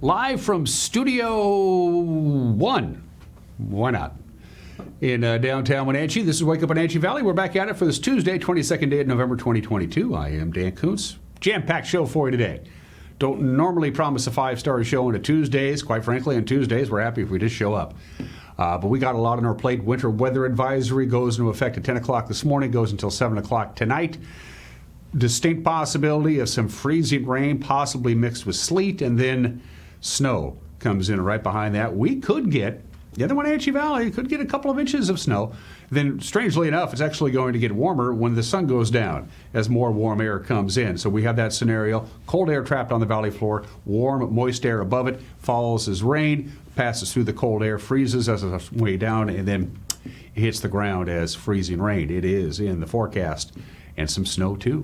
live from Studio 1. Why not? In downtown Wenatchee. This is Wake Up Wenatchee Valley. We're back at it for this Tuesday, 22nd day of November 2022. I am Dan Kuntz. Jam-packed show for you today. Don't normally promise a five-star show on a Tuesdays. Quite frankly, on Tuesdays, we're happy if we just show up. But we got a lot on our plate. Winter weather advisory goes into effect at 10 o'clock this morning, goes until 7 o'clock tonight. Distinct possibility of some freezing rain, possibly mixed with sleet, and then snow comes in right behind that. We could get, in the Wenatchee Valley, could get a couple of inches of snow. Then, strangely enough, it's actually going to get warmer when the sun goes down as more warm air comes in. So we have that scenario. Cold air trapped on the valley floor, warm, moist air above it, falls as rain, passes through the cold air, freezes as it's way down, and then hits the ground as freezing rain. It is in the forecast. And some snow, too.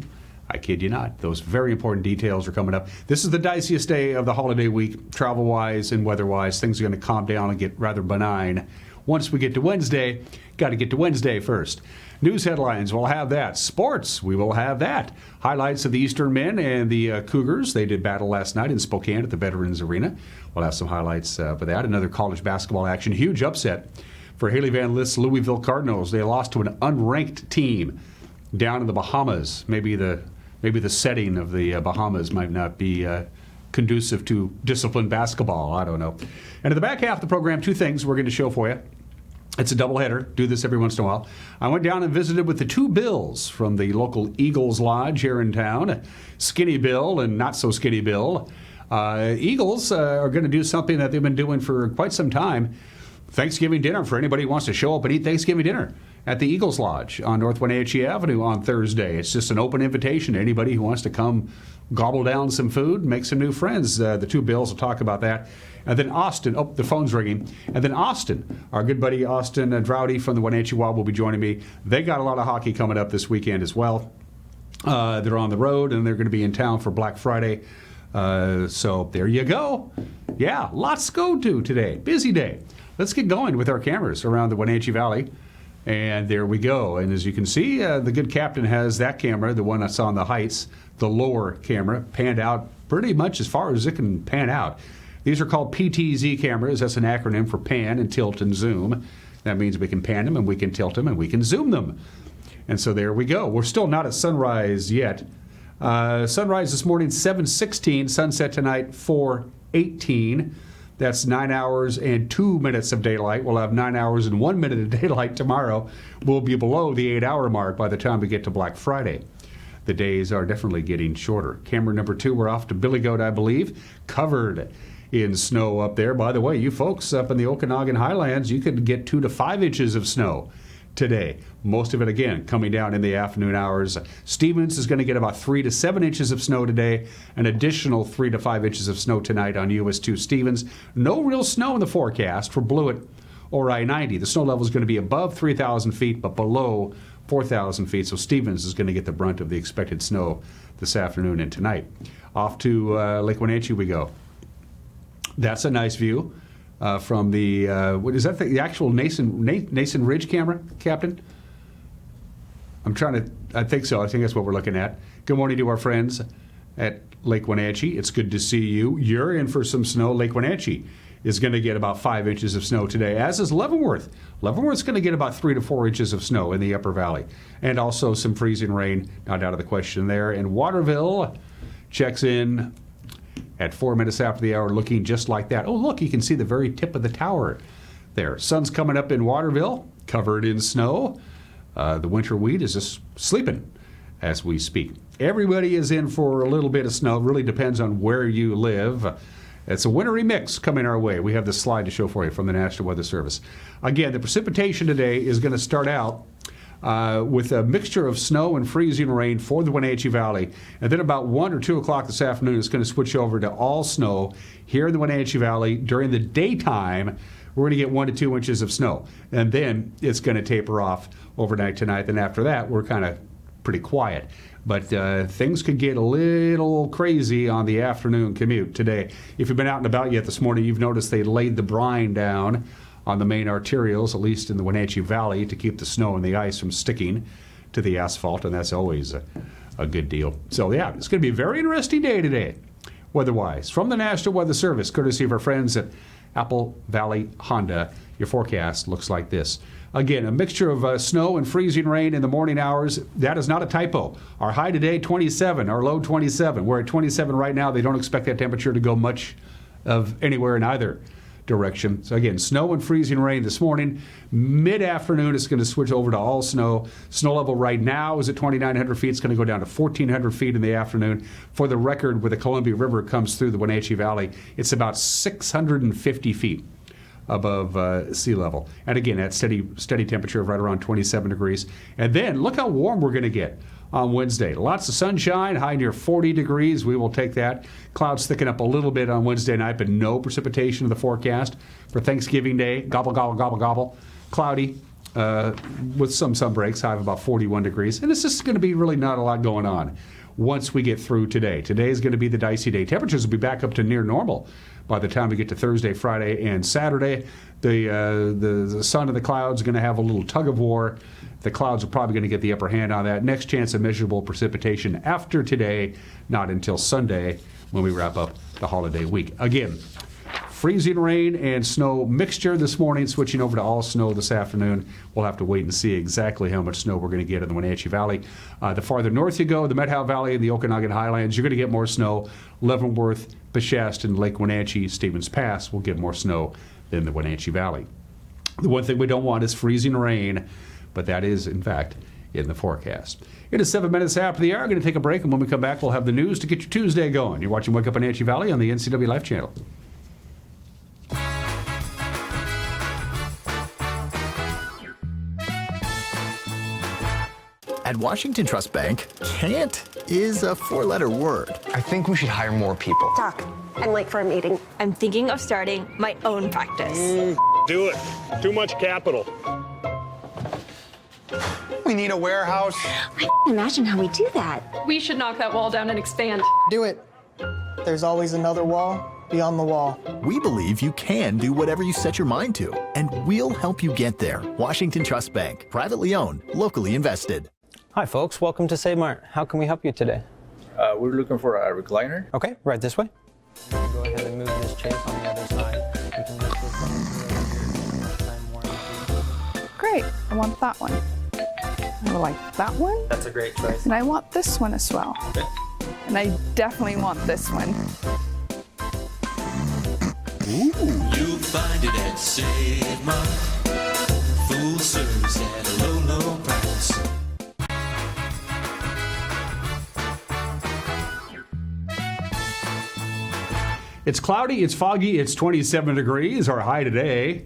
I kid you not. Those very important details are coming up. This is the diciest day of the holiday week, travel-wise and weather-wise. Things are going to calm down and get rather benign. Once we get to Wednesday, got to get to Wednesday first. News headlines, we'll have that. Sports, we will have that. Highlights of the Eastern men and the Cougars. They did battle last night in Spokane at the Veterans Arena. We'll have some highlights for that. Another college basketball action. Huge upset for Haley Van Lith's Louisville Cardinals. They lost to an unranked team down in the Bahamas. Maybe the setting of the Bahamas might not be conducive to disciplined basketball. I don't know. And in the back half of the program, two things we're going to show for you. It's a doubleheader. Do this every once in a while. I went down and visited with the two Bills from the local Eagles Lodge here in town, Skinny Bill and Not So Skinny Bill. Eagles are going to do something that they've been doing for quite some time. Thanksgiving dinner for anybody who wants to show up and eat Thanksgiving dinner at the Eagles Lodge on North Wenatchee Avenue on Thursday. It's just an open invitation to anybody who wants to come gobble down some food, make some new friends. The two Bills will talk about that. And then Austin, the phone's ringing. And then Austin, our good buddy Austin Draude from the Wenatchee Wild will be joining me. They got a lot of hockey coming up this weekend as well. They're on the road and they're going to be in town for Black Friday. So there you go. Yeah, lots to go to today. Busy day. Let's get going with our cameras around the Wenatchee Valley. And there we go. And as you can see, the good captain has that camera, the one that's on the heights, the lower camera, panned out pretty much as far as it can pan out. These are called PTZ cameras. That's an acronym for pan and tilt and zoom. That means we can pan them and we can tilt them and we can zoom them. And so there we go. We're still not at sunrise yet. Sunrise this morning, 7:16. Sunset tonight, 4:18. That's 9 hours and 2 minutes of daylight. We'll have 9 hours and 1 minute of daylight tomorrow. We'll be below the 8-hour mark by the time we get to Black Friday. The days are definitely getting shorter. Camera number 2, we're off to Billy Goat, I believe, covered in snow up there. By the way, you folks up in the Okanagan Highlands, you could get 2 to 5 inches of snow today. Most of it, again, coming down in the afternoon hours. Stevens is going to get about 3 to 7 inches of snow today, an additional 3 to 5 inches of snow tonight on US 2 Stevens. No real snow in the forecast for Blewett or I-90. The snow level is going to be above 3,000 feet, but below 4,000 feet. So Stevens is going to get the brunt of the expected snow this afternoon and tonight. Off to Lake Wenatchee we go. That's a nice view. From the, what is that, the actual Nason Ridge camera, Captain? I think so. I think that's what we're looking at. Good morning to our friends at Lake Wenatchee. It's good to see you. You're in for some snow. Lake Wenatchee is going to get about 5 inches of snow today, as is Leavenworth. Leavenworth's going to get about 3 to 4 inches of snow in the upper valley. And also some freezing rain, not out of the question there. And Waterville checks in at 4 minutes after the hour, looking just like that. Oh, look, you can see the very tip of the tower there. Sun's coming up in Waterville, covered in snow. The winter wheat is just sleeping as we speak. Everybody is in for a little bit of snow. It really depends on where you live. It's a wintry mix coming our way. We have this slide to show for you from the National Weather Service. Again, the precipitation today is going to start out with a mixture of snow and freezing rain for the Wenatchee Valley. And then about 1 or 2 o'clock this afternoon, it's going to switch over to all snow here in the Wenatchee Valley. During the daytime, we're going to get 1 to 2 inches of snow. And then it's going to taper off overnight tonight. And after that, we're kind of pretty quiet. But things could get a little crazy on the afternoon commute today. If you've been out and about yet this morning, you've noticed they laid the brine down on the main arterials, at least in the Wenatchee Valley, to keep the snow and the ice from sticking to the asphalt, and that's always a good deal. So, yeah, it's going to be a very interesting day today. weather-wise. From the National Weather Service, courtesy of our friends at Apple Valley Honda, your forecast looks like this. Again, a mixture of snow and freezing rain in the morning hours. That is not a typo. Our high today, 27. Our low, 27. We're at 27 right now. They don't expect that temperature to go much of anywhere in either direction. So again, snow and freezing rain this morning. Mid-afternoon, it's going to switch over to all snow. Snow level right now is at 2,900 feet. It's going to go down to 1,400 feet in the afternoon. For the record, where the Columbia River comes through the Wenatchee Valley, it's about 650 feet above sea level. And again, that steady temperature of right around 27 degrees. And then look how warm we're going to get on Wednesday. Lots of sunshine, high near 40 degrees. We will take that. Clouds thicken up a little bit on Wednesday night, but no precipitation in the forecast. For Thanksgiving Day, gobble, gobble, gobble, gobble. Cloudy with some sun breaks, high of about 41 degrees. And it's just going to be really not a lot going on once we get through today. Today is going to be the dicey day. Temperatures will be back up to near normal by the time we get to Thursday, Friday, and Saturday. The sun and the clouds are going to have a little tug of war. The clouds are probably going to get the upper hand on that. Next chance of measurable precipitation after today, not until Sunday when we wrap up the holiday week. Again, freezing rain and snow mixture this morning, switching over to all snow this afternoon. We'll have to wait and see exactly how much snow we're going to get in the Wenatchee Valley. The farther north you go, the Methow Valley and the Okanagan Highlands, you're going to get more snow. Leavenworth, Peshastin, Lake Wenatchee, Stevens Pass will get more snow than the Wenatchee Valley. The one thing we don't want is freezing rain, but that is, in fact, in the forecast. It is 7 minutes after the hour. We're going to take a break, and when we come back, we'll have the news to get your Tuesday going. You're watching Wake Up Wenatchee Valley on the NCW Life Channel. At Washington Trust Bank, can't is a 4-letter word. I think we should hire more people. Doc, I'm late for a meeting. I'm thinking of starting my own practice. Do it. Too much capital. We need a warehouse. I can't imagine how we do that. We should knock that wall down and expand. Do it. There's always another wall beyond the wall. We believe you can do whatever you set your mind to, and we'll help you get there. Washington Trust Bank, privately owned, locally invested. Hi folks, welcome to Save Mart. How can we help you today? We're looking for a recliner. Okay, right this way. Go ahead and move this chase on the other side. We can lift this up. Time warranty. Great, I want that one. I like that one. That's a great choice. And I want this one as well. Okay. And I definitely want this one. You'll find it at Save Mart. Full service at a low, low price. It's cloudy, it's foggy, it's 27 degrees. Our high today,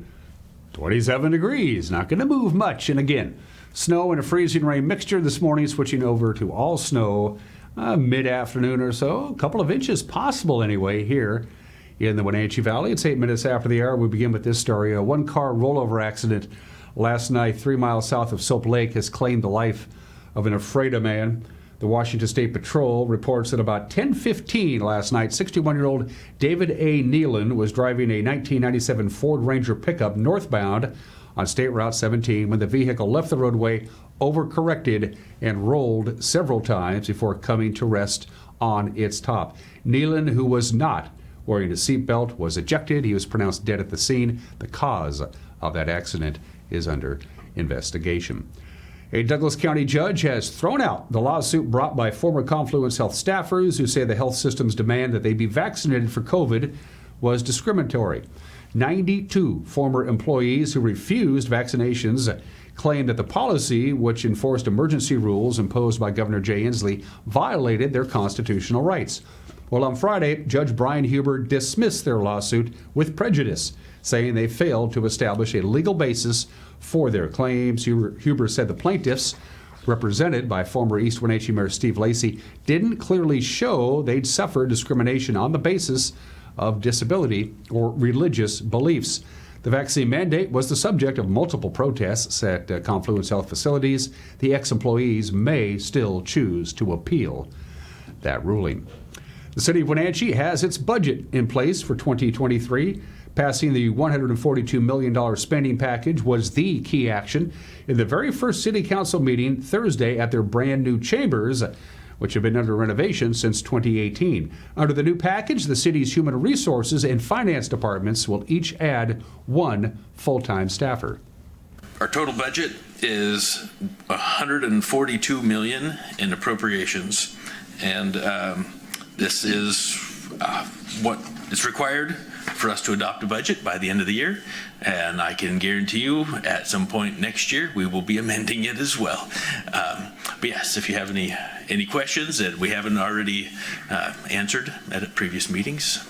27 degrees. Not going to move much. And again, snow and a freezing rain mixture this morning, switching over to all snow mid-afternoon or so. A couple of inches possible anyway here in the Wenatchee Valley. It's 8 minutes after the hour. We begin with this story. A one-car rollover accident last night 3 miles south of Soap Lake has claimed the life of an Ephrata man. The Washington State Patrol reports that about 10:15 last night, 61-year-old David A. Nealon was driving a 1997 Ford Ranger pickup northbound on State Route 17 when the vehicle left the roadway, overcorrected, and rolled several times before coming to rest on its top. Nealon, who was not wearing a seatbelt, was ejected. He was pronounced dead at the scene. The cause of that accident is under investigation. A Douglas County judge has thrown out the lawsuit brought by former Confluence Health staffers who say the health system's demand that they be vaccinated for COVID was discriminatory. 92 former employees who refused vaccinations claimed that the policy, which enforced emergency rules imposed by Governor Jay Inslee, violated their constitutional rights. Well, on Friday, Judge Brian Huber dismissed their lawsuit with prejudice, saying they failed to establish a legal basis for their claims. Huber said the plaintiffs, represented by former East Wenatchee Mayor Steve Lacy, didn't clearly show they'd suffered discrimination on the basis of disability or religious beliefs. The vaccine mandate was the subject of multiple protests at Confluence Health facilities. The ex-employees may still choose to appeal that ruling. The city of Wenatchee has its budget in place for 2023. Passing the $142 million spending package was the key action in the very first city council meeting Thursday at their brand new chambers, which have been under renovation since 2018. Under the new package, the city's human resources and finance departments will each add one full-time staffer. Our total budget is $142 million in appropriations, and this is what is required for us to adopt a budget by the end of the year, and I can guarantee you at some point next year we will be amending it as well. But yes, if you have any questions that we haven't already answered at previous meetings.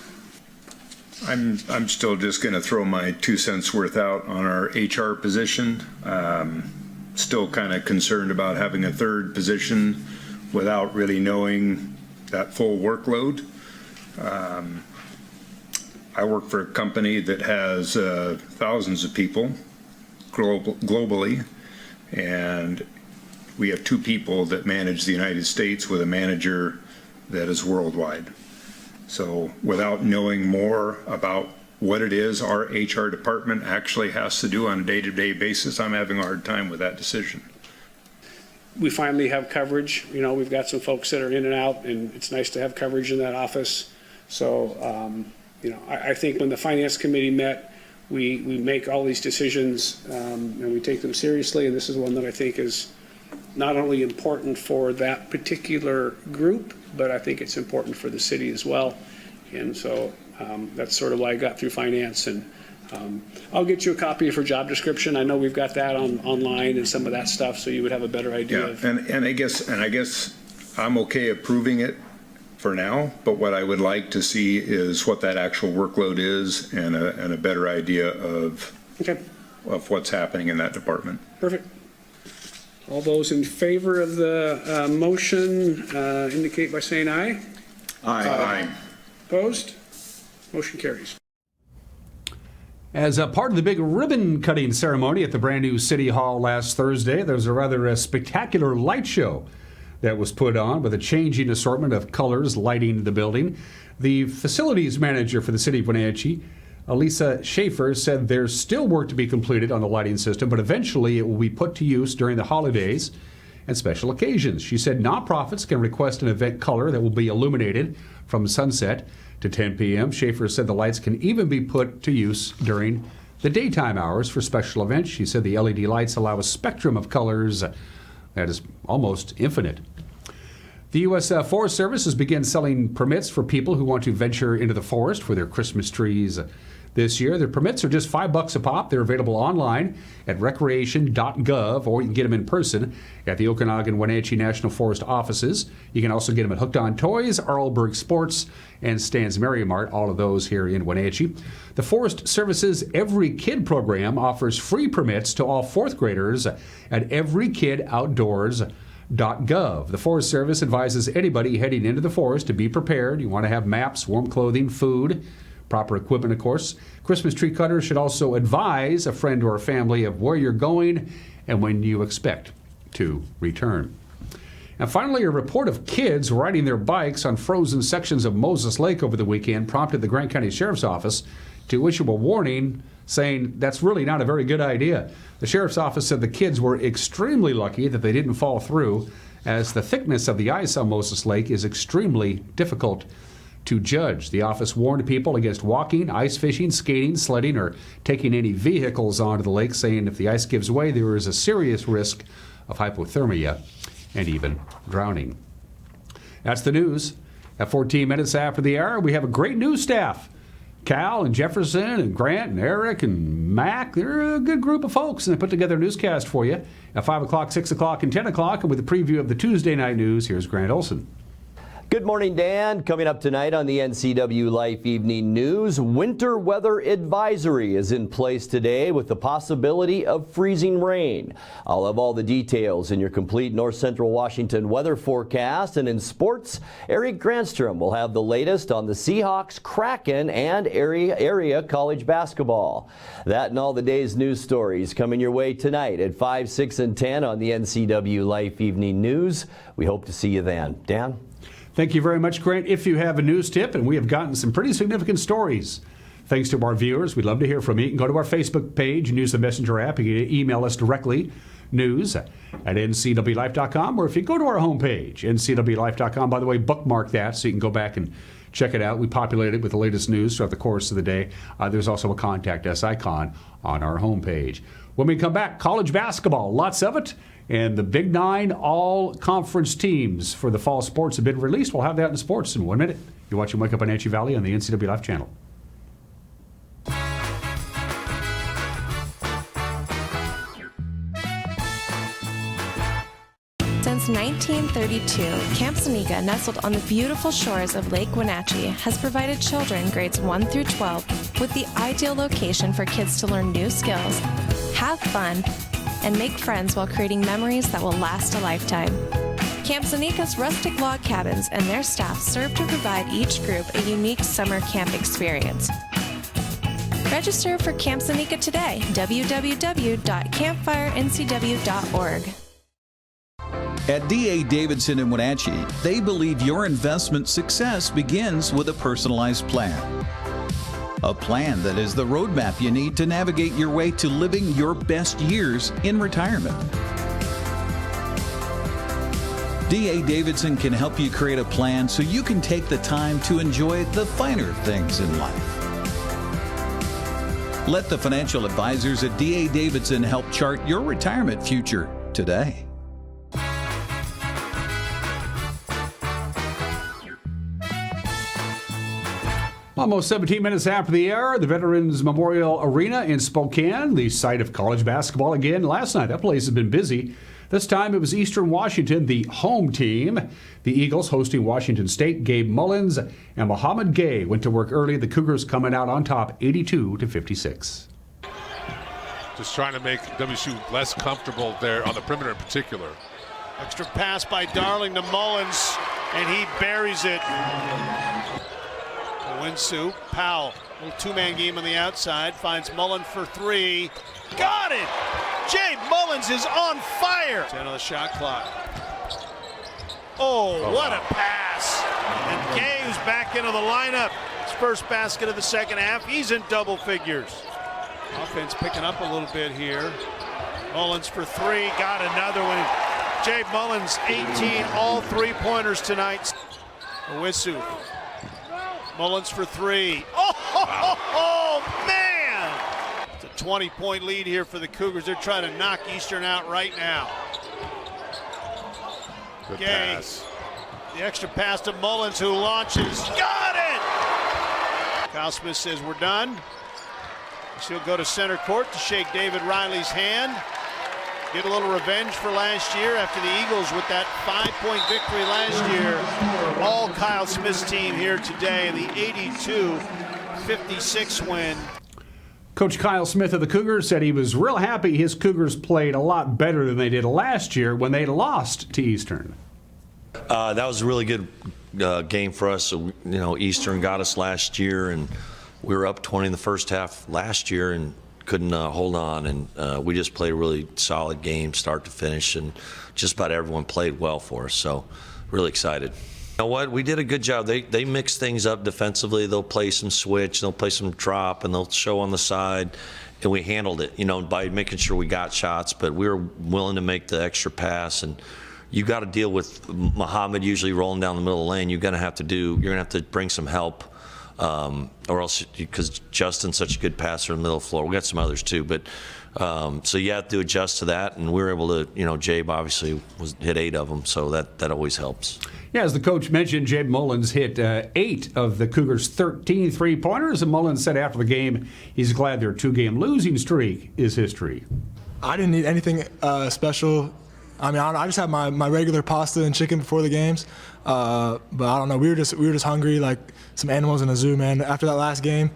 I'm still just going to throw my 2 cents worth out on our HR position. Still kind of concerned about having a third position without really knowing that full workload. I work for a company that has thousands of people globally, and we have 2 people that manage the United States with a manager that is worldwide. So without knowing more about what it is our HR department actually has to do on a day-to-day basis, I'm having a hard time with that decision. We finally have coverage. You know, we've got some folks that are in and out, and it's nice to have coverage in that office. So, you know, I think when the finance committee met, we make all these decisions and we take them seriously. And this is one that I think is not only important for that particular group, but I think it's important for the city as well. And so that's sort of why I got through finance. And I'll get you a copy of her job description. I know we've got that online and some of that stuff, so you would have a better idea. Yeah, and I guess I'm okay approving it for now, but what I would like to see is what that actual workload is and a better idea of what's happening in that department. Perfect. All those in favor of the motion indicate by saying aye. Aye. Opposed? Motion carries. As a part of the big ribbon-cutting ceremony at the brand-new City Hall last Thursday, there was a rather spectacular light show that was put on with a changing assortment of colors lighting the building. The facilities manager for the city of Wenatchee, Elisa Schaefer, said there's still work to be completed on the lighting system, but eventually it will be put to use during the holidays and special occasions. She said nonprofits can request an event color that will be illuminated from sunset to 10 p.m. Schaefer said the lights can even be put to use during the daytime hours for special events. She said the LED lights allow a spectrum of colors that is almost infinite. The U.S. Forest Service has begun selling permits for people who want to venture into the forest for their Christmas trees this year. The permits are just $5 a pop. They're available online at recreation.gov, or you can get them in person at the Okanagan Wenatchee National Forest offices. You can also get them at Hooked on Toys, Arlberg Sports, and Stan's Merry Mart, all of those here in Wenatchee. The Forest Service's Every Kid program offers free permits to all 4th graders at everykidoutdoors.gov. The Forest Service advises anybody heading into the forest to be prepared. You want to have maps, warm clothing, food, proper equipment, of course. Christmas tree cutters should also advise a friend or a family of where you're going and when you expect to return. And finally, a report of kids riding their bikes on frozen sections of Moses Lake over the weekend prompted the Grant County Sheriff's Office to issue a warning saying that's really not a very good idea. The Sheriff's Office said the kids were extremely lucky that they didn't fall through, as the thickness of the ice on Moses Lake is extremely difficult to judge. The office warned people against walking, ice fishing, skating, sledding, or taking any vehicles onto the lake, saying if the ice gives way, there is a serious risk of hypothermia and even drowning. That's the news. At 14 minutes after the hour, we have a great news staff. Cal and Jefferson and Grant and Eric and Mac, they're a good group of folks, and they put together a newscast for you at 5 o'clock, 6 o'clock, and 10 o'clock. And with a preview of the Tuesday night news, here's Grant Olson. Good morning, Dan. Coming up tonight on the NCW Life Evening News, winter weather advisory is in place today with the possibility of freezing rain. I'll have all the details in your complete North Central Washington weather forecast. And in sports, Eric Granstrom will have the latest on the Seahawks, Kraken, and area college basketball. That and all the day's news stories coming your way tonight at 5, 6, and 10 on the NCW Life Evening News. We hope to see you then. Dan? Thank you very much, Grant. If you have a news tip, and we have gotten some pretty significant stories Thanks to our viewers. We'd love to hear from you. You can go to our Facebook page and use the Messenger app. You can email us directly, news at ncwlife.com, or if you go to our homepage, ncwlife.com, by the way, bookmark that so you can go back and check it out. We populate it with the latest news throughout the course of the day. There's also a Contact Us icon on our homepage. When we come back, college basketball, lots of it, and the Big Nine all-conference teams for the fall sports have been released. We'll have that in sports in 1 minute. You're watching Wake Up Wenatchee Valley on the NCW Life channel. Since 1932, Camp Seneca, nestled on the beautiful shores of Lake Wenatchee, has provided children grades 1 through 12 with the ideal location for kids to learn new skills, have fun, and make friends while creating memories that will last a lifetime. Camp Seneca's rustic log cabins and their staff serve to provide each group a unique summer camp experience. Register for Camp Seneca today, www.campfirencw.org. At D.A. Davidson in Wenatchee, they believe your investment success begins with a personalized plan. A plan that is the roadmap you need to navigate your way to living your best years in retirement. D.A. Davidson can help you create a plan so you can take the time to enjoy the finer things in life. Let the financial advisors at D.A. Davidson help chart your retirement future today. Almost 17 minutes after the hour, the Veterans Memorial Arena in Spokane, the site of college basketball again last night. That place has been busy. This time it was Eastern Washington, the home team. The Eagles hosting Washington State. Gabe Mullins and Muhammad Gay went to work early. The Cougars coming out on top 82-56. Just trying to make WSU less comfortable there on the perimeter in particular. Extra pass by Darling to Mullins, and he buries it. Winsu, Powell, little two-man game on the outside, finds Mullen for three. Got it! Jay Mullins is on fire! 10 on the shot clock. Oh, what a pass! And Gay, who's back into the lineup. His first basket of the second half. He's in double figures. Offense picking up a little bit here. Mullins for three, got another one. Jay Mullins, 18, all three-pointers tonight. Owisu. Mullins for three. Oh, man! It's a 20-point lead here for the Cougars. They're trying to knock Eastern out right now. Good Gay. pass. The extra pass to Mullins, who launches. Got it! Kyle Smith says we're done. He'll go to center court to shake David Riley's hand. Get a little revenge for last year after the Eagles with that 5-point victory last year. All Kyle Smith's team here today in the 82-56 win. Coach Kyle Smith of the Cougars said he was real happy his Cougars played a lot better than they did last year when they lost to Eastern. That was a really good game for us. So, Eastern got us last year, and we were up 20 in the first half last year and couldn't hold on, and we just played a really solid game start to finish, and just about everyone played well for us, so really excited. You know what, we did a good job. They mix things up defensively. They'll play some switch, they'll play some drop, and they'll show on the side, and we handled it, by making sure we got shots, but we were willing to make the extra pass. And you got to deal with Muhammad usually rolling down the middle of the lane. You're going to have to bring some help. Or else, because Justin's such a good passer in the middle of the floor. We got some others too, but so you have to adjust to that, and we were able to, Jabe obviously hit 8 of them, so that always helps. Yeah, as the coach mentioned, Jabe Mullins hit 8 of the Cougars' 13 three-pointers, and Mullins said after the game he's glad their 2-game losing streak is history. I didn't need anything special. I mean, I just had my regular pasta and chicken before the games, but I don't know. We were just hungry like some animals in a zoo, man. After that last game,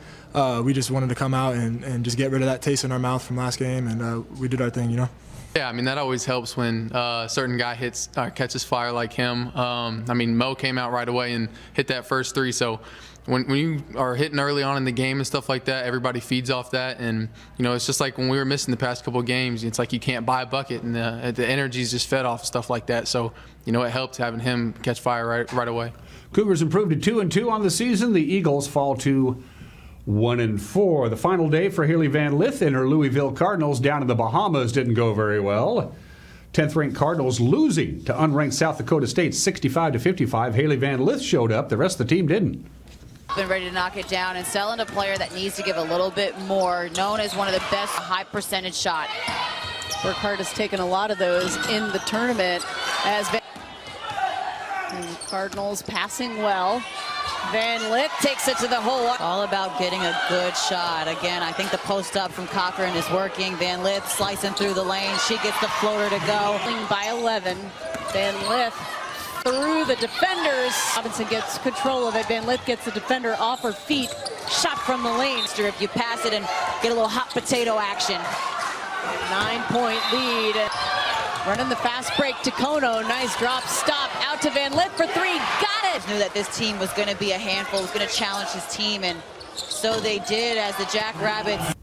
we just wanted to come out and just get rid of that taste in our mouth from last game, and we did our thing, Yeah, I mean, that always helps when a certain guy catches fire like him. I mean, Mo came out right away and hit that first 3, so when you are hitting early on in the game and stuff like that, everybody feeds off that. And, it's just like when we were missing the past couple of games, it's like you can't buy a bucket, and the energy's just fed off stuff like that. So, it helped having him catch fire right away. Cougars improved to 2-2 on the season. The Eagles fall to 1-4. The final day for Haley Van Lith and her Louisville Cardinals down in the Bahamas didn't go very well. 10th-ranked Cardinals losing to unranked South Dakota State 65-55. Haley Van Lith showed up. The rest of the team didn't. Been ready to knock it down and selling a player that needs to give a little bit more, known as one of the best high percentage shot. Burkhart has taken a lot of those in the tournament as Cardinals passing well. Van Lith takes it to the hole. All about getting a good shot. Again, I think the post up from Cochran is working. Van Lith slicing through the lane. She gets the floater to go. By 11. Van Lith through the defenders. Robinson gets control of it. Van Lith gets the defender off her feet. Shot from the lane. If you pass it and get a little hot potato action. 9-point lead. Running the fast break to Kono. Nice drop stop out to Van Lith for three. Got it. Knew that this team was going to be a handful, was going to challenge his team, and so they did as the Jackrabbits.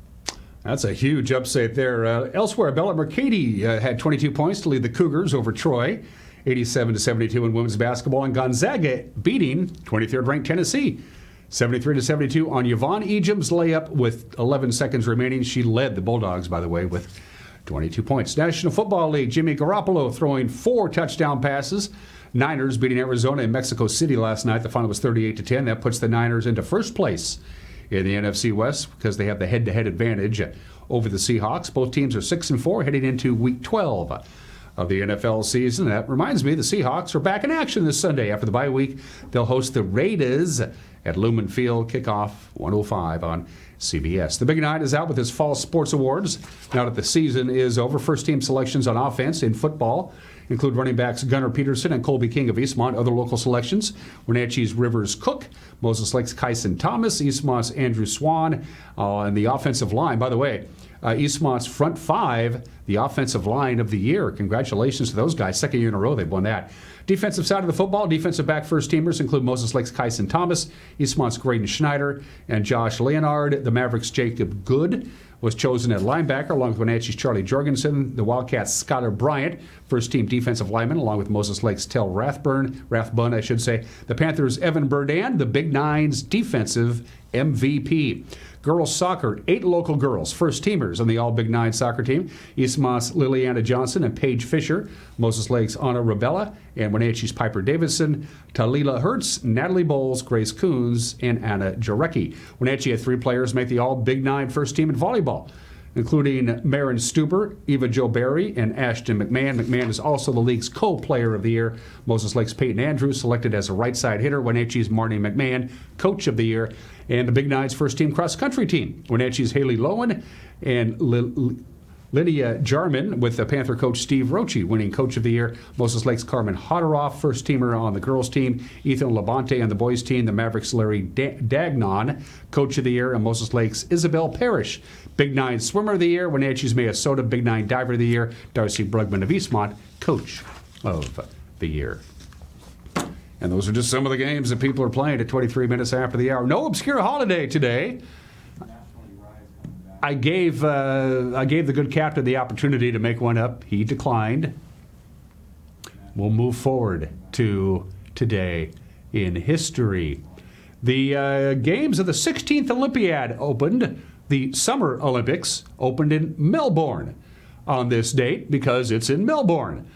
That's a huge upset there. Elsewhere, Bella Mercady had 22 points to lead the Cougars over Troy, 87-72 in women's basketball, and Gonzaga beating 23rd-ranked Tennessee, 73-72 on Yvonne Ejim's layup with 11 seconds remaining. She led the Bulldogs, by the way, with 22 points. National Football League, Jimmy Garoppolo throwing 4 touchdown passes. Niners beating Arizona in Mexico City last night. The final was 38-10. That puts the Niners into first place in the NFC West because they have the head-to-head advantage over the Seahawks. Both teams are 6-4 heading into Week 12 of the NFL season. That reminds me, the Seahawks are back in action this Sunday. After the bye week, they'll host the Raiders at Lumen Field. Kickoff 1:05 on CBS. The Big Nine is out with his fall sports awards now that the season is over. First team selections on offense in football include running backs Gunnar Peterson and Colby King of Eastmont. Other local selections, Wenatchee's Rivers Cook, Moses Lake's Kyson Thomas, Eastmont's Andrew Swan, and the offensive line. By the way, Eastmont's front five, the offensive line of the year. Congratulations to those guys. Second year in a row they've won that. Defensive side of the football, defensive back first teamers include Moses Lake's Kyson Thomas, Eastmont's Graydon Schneider, and Josh Leonard. The Mavericks' Jacob Good was chosen at linebacker, along with Wenatchee's Charlie Jorgensen. The Wildcats' Skylar Bryant, first-team defensive lineman, along with Moses Lake's Tell Rathbun, I should say. The Panthers' Evan Burdan, the Big Nine's defensive MVP. Girls soccer, 8 local girls, first-teamers on the All-Big Nine soccer team. Eastmont's Liliana Johnson and Paige Fisher, Moses Lake's Anna Rabella, and Wenatchee's Piper Davidson, Talila Hertz, Natalie Bowles, Grace Coons, and Anna Jarecki. Wenatchee had 3 players make the All-Big Nine first team in volleyball, including Marin Stuber, Eva Jo Berry, and Ashton McMahon. McMahon is also the league's co-player of the year. Moses Lake's Peyton Andrews selected as a right-side hitter. Wenatchee's Marnie McMahon, coach of the year. And the Big Nine's first-team cross-country team, Wenatchee's Haley Lowen and Lydia Jarman, with the Panther coach Steve Roche winning coach of the year. Moses Lake's Carmen Hodderoff, first-teamer on the girls' team. Ethan Labonte on the boys' team. The Mavericks' Larry Dagnon, coach of the year. And Moses Lake's Isabel Parrish, Big Nine swimmer of the year. Wenatchee's Maya Soda, Big Nine diver of the year. Darcy Brugman of Eastmont, coach of the year. And those are just some of the games that people are playing at 23 minutes after the hour. No obscure holiday today. I gave the good captain the opportunity to make one up. He declined. We'll move forward to today in history. The games of the 16th Olympiad opened. The Summer Olympics opened in Melbourne on this date because it's in Melbourne.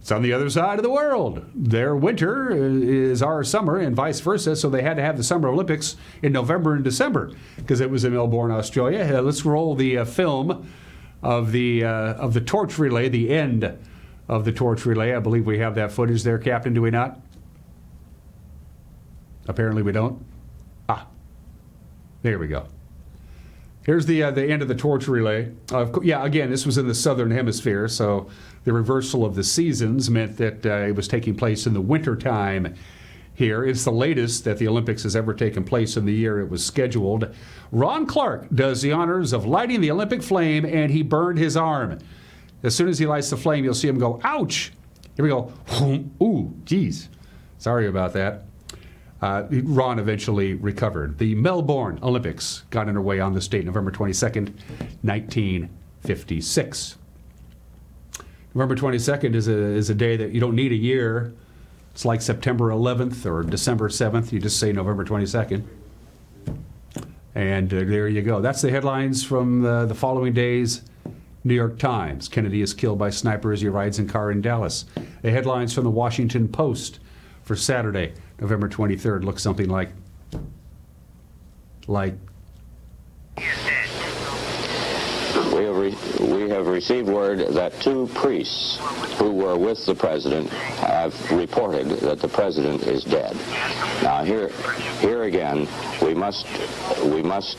It's on the other side of the world. Their winter is our summer and vice versa, so they had to have the Summer Olympics in November and December because it was in Melbourne, Australia. Let's roll the film of the torch relay, the end of the torch relay. I believe we have that footage there, Captain, do we not? Apparently we don't. There we go. Here's the end of the torch relay. Again, this was in the southern hemisphere, so the reversal of the seasons meant that it was taking place in the wintertime here. It's the latest that the Olympics has ever taken place in the year it was scheduled. Ron Clark does the honors of lighting the Olympic flame, and he burned his arm. As soon as he lights the flame, you'll see him go, ouch! Here we go. Ooh, geez. Sorry about that. Ron eventually recovered. The Melbourne Olympics got underway on this date, November 22nd, 1956. November 22nd is a day that you don't need a year. It's like September 11th or December 7th. You just say November 22nd. And there you go. That's the headlines from the following days. New York Times, Kennedy is killed by sniper as he rides in car in Dallas. The headlines from the Washington Post for Saturday, November 23rd, look something like We have received word that 2 priests who were with the president have reported that the president is dead. Now here again, we must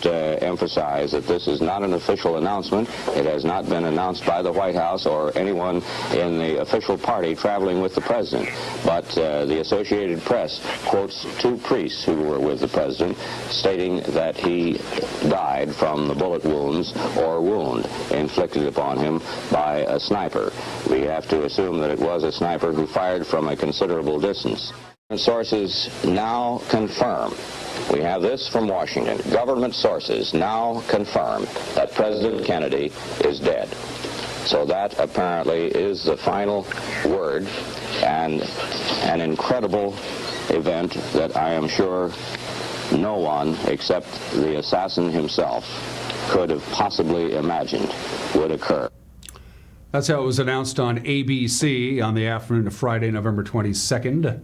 emphasize that this is not an official announcement. It has not been announced by the White House or anyone in the official party traveling with the president. But the Associated Press quotes 2 priests who were with the president, stating that he died from the bullet wounds or wound inflicted upon him by a sniper. We have to assume that it was a sniper who fired from a considerable distance. Sources now confirm, we have this from Washington, government sources now confirm that President Kennedy is dead. So that apparently is the final word, and an incredible event that I am sure no one except the assassin himself could have possibly imagined would occur. That's how it was announced on ABC on the afternoon of Friday, November 22nd.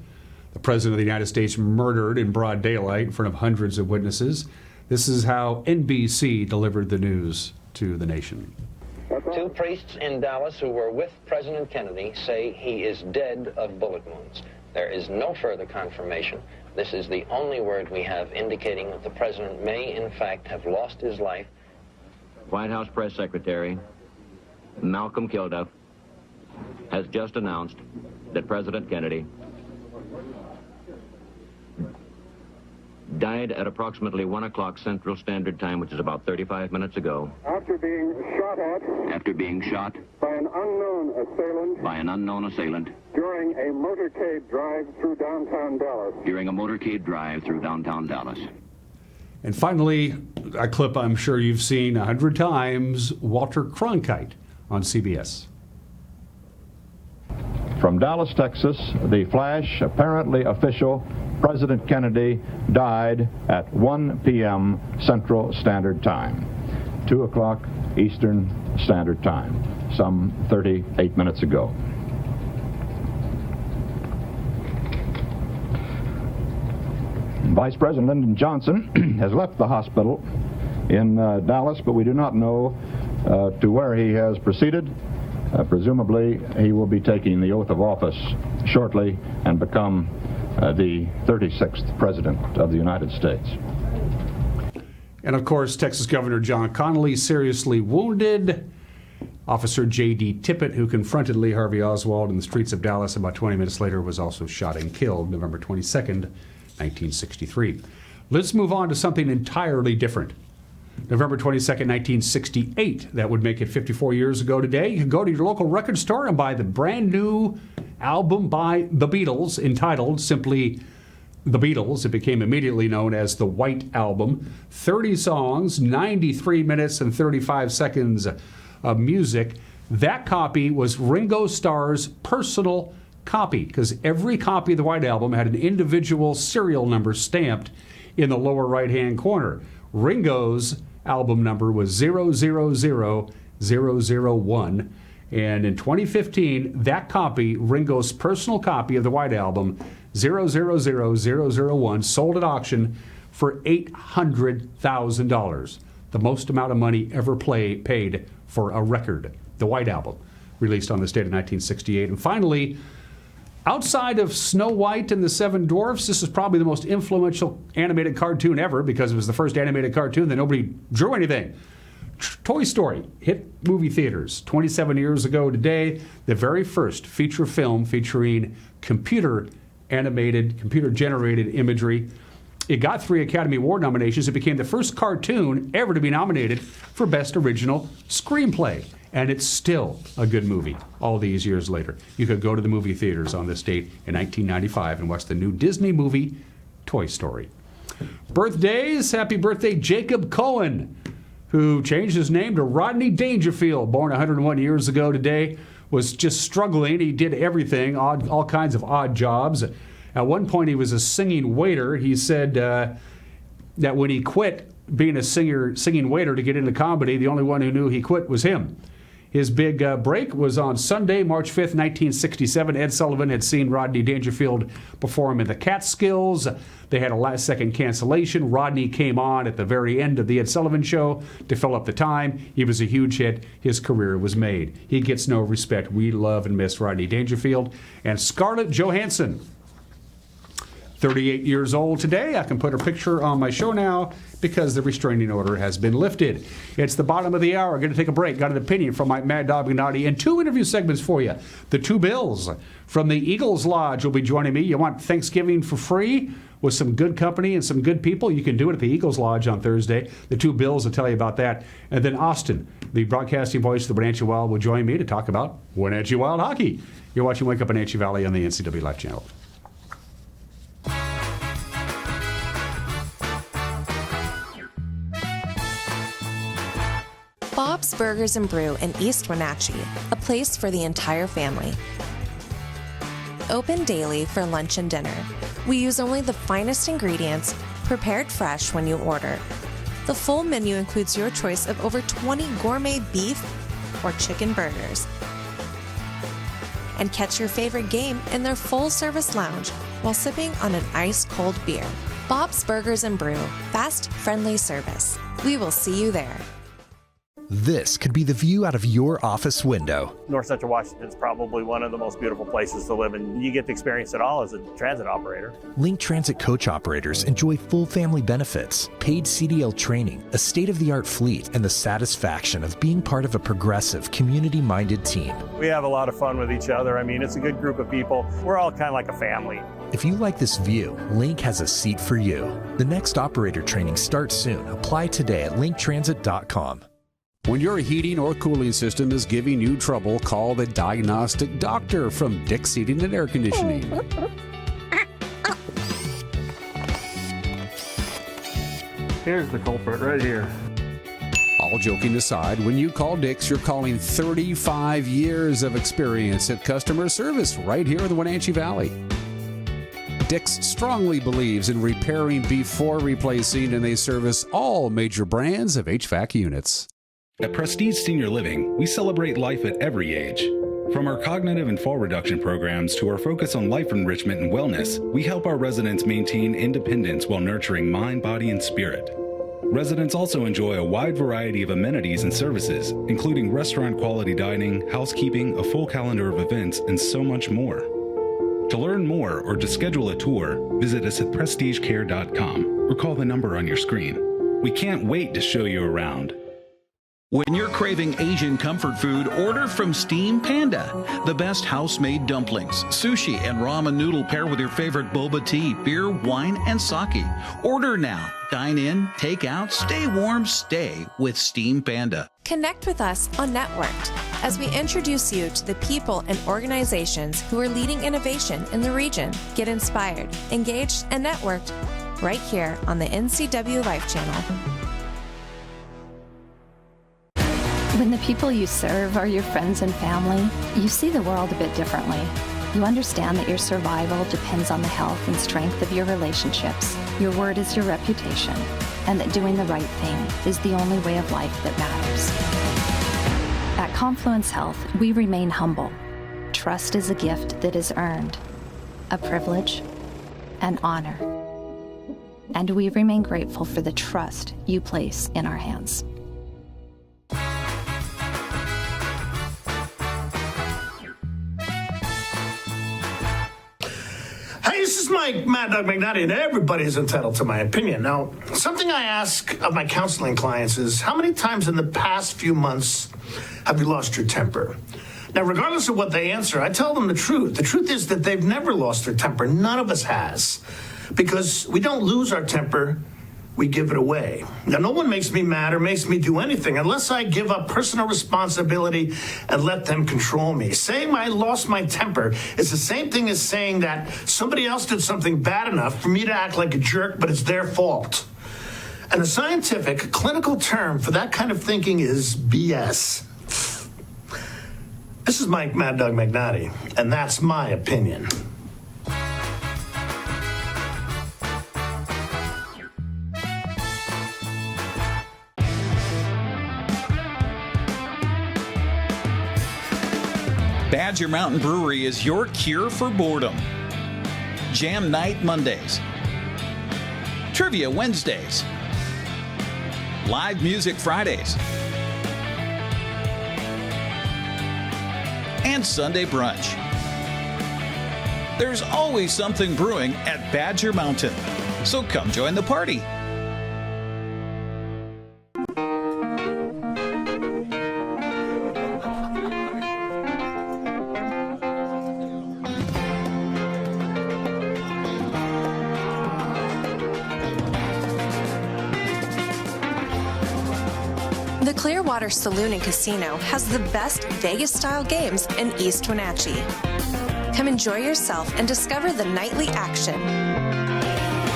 The President of the United States murdered in broad daylight in front of hundreds of witnesses. This is how NBC delivered the news to the nation. 2 priests in Dallas who were with President Kennedy say he is dead of bullet wounds. There is no further confirmation. This is the only word we have indicating that the president may, in fact, have lost his life. White House Press Secretary Malcolm Kilduff has just announced that President Kennedy died at approximately 1 o'clock Central Standard Time, which is about 35 minutes ago. After being shot by an unknown assailant during a motorcade drive through downtown Dallas. And finally, a clip I'm sure you've seen 100 times, Walter Cronkite on CBS. From Dallas, Texas, the flash, apparently official, President Kennedy died at 1 p.m. Central Standard Time, 2 o'clock Eastern Standard Time, some 38 minutes ago. Vice President Lyndon Johnson has left the hospital in Dallas, but we do not know to where he has proceeded. Presumably, he will be taking the oath of office shortly and become the 36th President of the United States. And of course, Texas Governor John Connally seriously wounded. Officer J.D. Tippett, who confronted Lee Harvey Oswald in the streets of Dallas about 20 minutes later, was also shot and killed November 22nd, 1963. Let's move on to something entirely different. November 22nd, 1968. That would make it 54 years ago today. You can go to your local record store and buy the brand new album by The Beatles entitled simply The Beatles. It became immediately known as the White Album. 30 songs, 93 minutes and 35 seconds of music. That copy was Ringo Starr's personal copy, because every copy of the White Album had an individual serial number stamped in the lower right-hand corner. Ringo's album number was 000001, and in 2015, that copy, Ringo's personal copy of the White Album, 000001, sold at auction for $800,000, the most amount of money ever paid for a record, the White Album, released on this date of 1968. And finally, outside of Snow White and the Seven Dwarfs, this is probably the most influential animated cartoon ever, because it was the first animated cartoon that nobody drew anything. Toy Story hit movie theaters 27 years ago today, the very first feature film featuring computer-generated imagery. It got 3 Academy Award nominations. It became the first cartoon ever to be nominated for Best Original Screenplay. And it's still a good movie all these years later. You could go to the movie theaters on this date in 1995 and watch the new Disney movie, Toy Story. Birthdays, happy birthday, Jacob Cohen, who changed his name to Rodney Dangerfield, born 101 years ago today, was just struggling. He did everything, all kinds of odd jobs. At one point, he was a singing waiter. He said that when he quit being a singing waiter to get into comedy. The only one who knew he quit was him. His big break was on Sunday, March 5th, 1967. Ed Sullivan had seen Rodney Dangerfield perform in the Catskills. They had a last-second cancellation. Rodney came on at the very end of the Ed Sullivan Show to fill up the time. He was a huge hit. His career was made. He gets no respect. We love and miss Rodney Dangerfield. And Scarlett Johansson, 38 years old today. I can put her picture on my show now because the restraining order has been lifted. It's the bottom of the hour. Going to take a break. Got an opinion from my Mad Dog Mignotti and 2 interview segments for you. The 2 Bills from the Eagles Lodge will be joining me. You want Thanksgiving for free with some good company and some good people? You can do it at the Eagles Lodge on Thursday. The 2 Bills will tell you about that. And then Austin, the broadcasting voice of the Wenatchee Wild, will join me to talk about Wenatchee Wild hockey. You're watching Wake Up Wenatchee Valley on the NCW Life Channel. Bob's Burgers and Brew in East Wenatchee, a place for the entire family. Open daily for lunch and dinner. We use only the finest ingredients, prepared fresh when you order. The full menu includes your choice of over 20 gourmet beef or chicken burgers. And catch your favorite game in their full-service lounge while sipping on an ice-cold beer. Bob's Burgers and Brew. Fast, friendly service. We will see you there. This could be the view out of your office window. North Central Washington is probably one of the most beautiful places to live, and you get to experience it all as a transit operator. Link Transit coach operators enjoy full family benefits, paid CDL training, a state-of-the-art fleet, and the satisfaction of being part of a progressive, community-minded team. We have a lot of fun with each other. I mean, it's a good group of people. We're all kind of like a family. If you like this view, Link has a seat for you. The next operator training starts soon. Apply today at linktransit.com. When your heating or cooling system is giving you trouble, call the diagnostic doctor from Dick's Heating and Air Conditioning. Here's the culprit right here. All joking aside, when you call Dick's, you're calling 35 years of experience at customer service right here in the Wenatchee Valley. Dick's strongly believes in repairing before replacing, and they service all major brands of HVAC units. At Prestige Senior Living, we celebrate life at every age. From our cognitive and fall reduction programs to our focus on life enrichment and wellness, we help our residents maintain independence while nurturing mind, body, and spirit. Residents also enjoy a wide variety of amenities and services, including restaurant quality dining, housekeeping, a full calendar of events, and so much more. To learn more or to schedule a tour, visit us at prestigecare.com or call the number on your screen. We can't wait to show you around. When you're craving Asian comfort food, order from Steam Panda. The best house-made dumplings, sushi, and ramen noodle pair with your favorite boba tea, beer, wine, and sake. Order now. Dine in, take out, stay warm, stay with Steam Panda. Connect with us on Networked as we introduce you to the people and organizations who are leading innovation in the region. Get inspired, engaged, and networked right here on the NCW Life Channel. When the people you serve are your friends and family, you see the world a bit differently. You understand that your survival depends on the health and strength of your relationships. Your word is your reputation, and that doing the right thing is the only way of life that matters. At Confluence Health, we remain humble. Trust is a gift that is earned, a privilege, an honor. And we remain grateful for the trust you place in our hands. This is my Mad Dog Mignotti, and everybody is entitled to my opinion. Now, something I ask of my counseling clients is, how many times in the past few months have you lost your temper? Now, regardless of what they answer, I tell them the truth. The truth is that they've never lost their temper. None of us has. Because we don't lose our temper, we give it away. Now, no one makes me mad or makes me do anything unless I give up personal responsibility and let them control me. Saying I lost my temper is the same thing as saying that somebody else did something bad enough for me to act like a jerk, but it's their fault. And the scientific, clinical term for that kind of thinking is BS. This is Mike Mad Dog Mignotti, and that's my opinion. Badger Mountain Brewery is your cure for boredom. Jam Night Mondays. Trivia Wednesdays. Live Music Fridays. And Sunday Brunch. There's always something brewing at Badger Mountain. So come join the party. The Clearwater Saloon and Casino has the best Vegas-style games in East Wenatchee. Come enjoy yourself and discover the nightly action.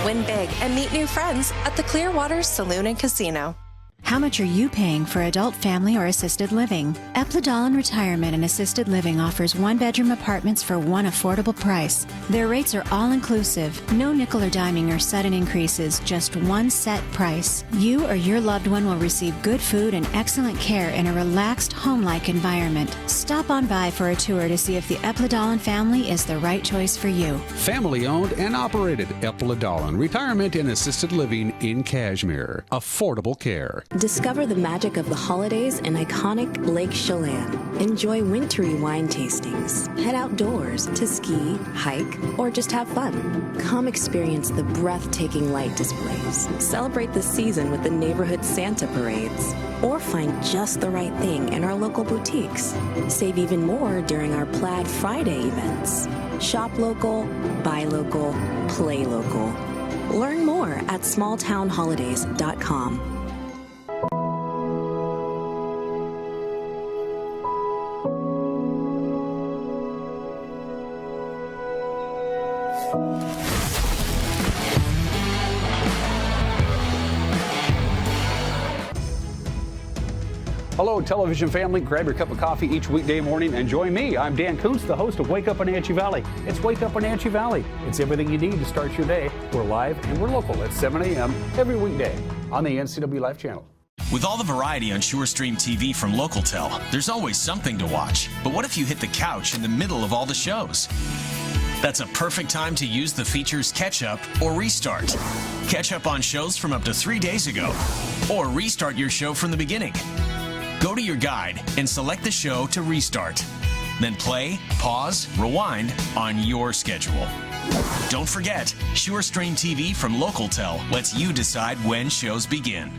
Win big and meet new friends at the Clearwater Saloon and Casino. How much are you paying for adult, family, or assisted living? Epladolin Retirement and Assisted Living offers one-bedroom apartments for one affordable price. Their rates are all-inclusive. No nickel or diming or sudden increases, just one set price. You or your loved one will receive good food and excellent care in a relaxed, home-like environment. Stop on by for a tour to see if the Epladolin family is the right choice for you. Family-owned and operated Epladolin Retirement and Assisted Living in Cashmere. Affordable care. Discover the magic of the holidays in iconic Lake Chelan. Enjoy wintry wine tastings. Head outdoors to ski, hike, or just have fun. Come experience the breathtaking light displays. Celebrate the season with the neighborhood Santa parades. Or find just the right thing in our local boutiques. Save even more during our Plaid Friday events. Shop local, buy local, play local. Learn more at smalltownholidays.com. Hello, television family. Grab your cup of coffee each weekday morning and join me. I'm Dan Kuntz, the host of Wake Up Wenatchee Valley. It's Wake Up Wenatchee Valley. It's everything you need to start your day. We're live and we're local at 7 a.m. every weekday on the NCW Life channel. With all the variety on SureStream TV from LocalTel, there's always something to watch. But what if you hit the couch in the middle of all the shows? That's a perfect time to use the features Catch Up or Restart. Catch up on shows from up to 3 days ago, or restart your show from the beginning. Go to your guide and select the show to restart. Then play, pause, rewind on your schedule. Don't forget, SureStream TV from LocalTel lets you decide when shows begin.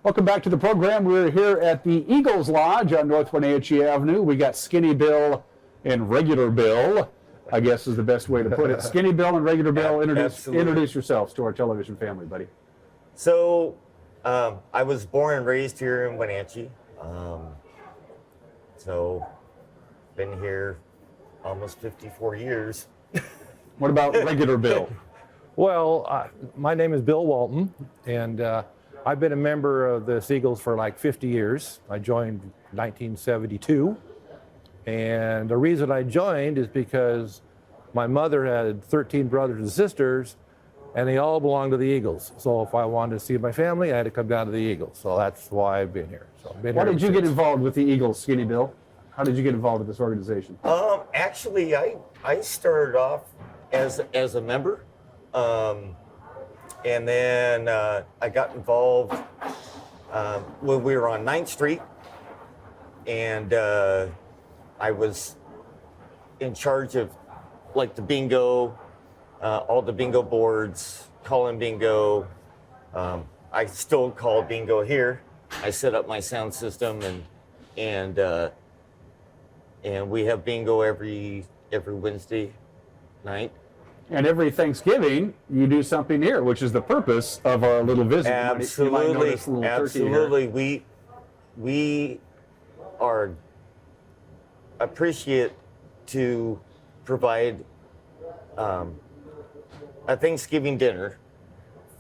Welcome back to the program. We're here at the Eagles Lodge on North Wenatchee Avenue. We got Skinny Bill and Regular Bill, I guess is the best way to put it. Skinny Bill and Regular Bill, introduce yourselves to our television family, buddy. So, I was born and raised here in Wenatchee. So, been here almost 54 years. What about Regular Bill? Well, my name is Bill Walton, and I've been a member of the Eagles for like 50 years. I joined in 1972. And the reason I joined is because my mother had 13 brothers and sisters, and they all belonged to the Eagles. So if I wanted to see my family, I had to come down to the Eagles. So that's why I've been here. So I've been Why here did you get involved with the Eagles, Skinny Bill? How did you get involved with this organization? Actually, I started off as a member, and then I got involved when we were on 9th Street, and I was in charge of like the bingo, all the bingo boards, calling bingo. I still call bingo here. I set up my sound system, and we have bingo every Wednesday night. And every Thanksgiving, you do something here, which is the purpose of our little visit. Absolutely, you might notice a little absolutely. turkey here. We are appreciate to provide a Thanksgiving dinner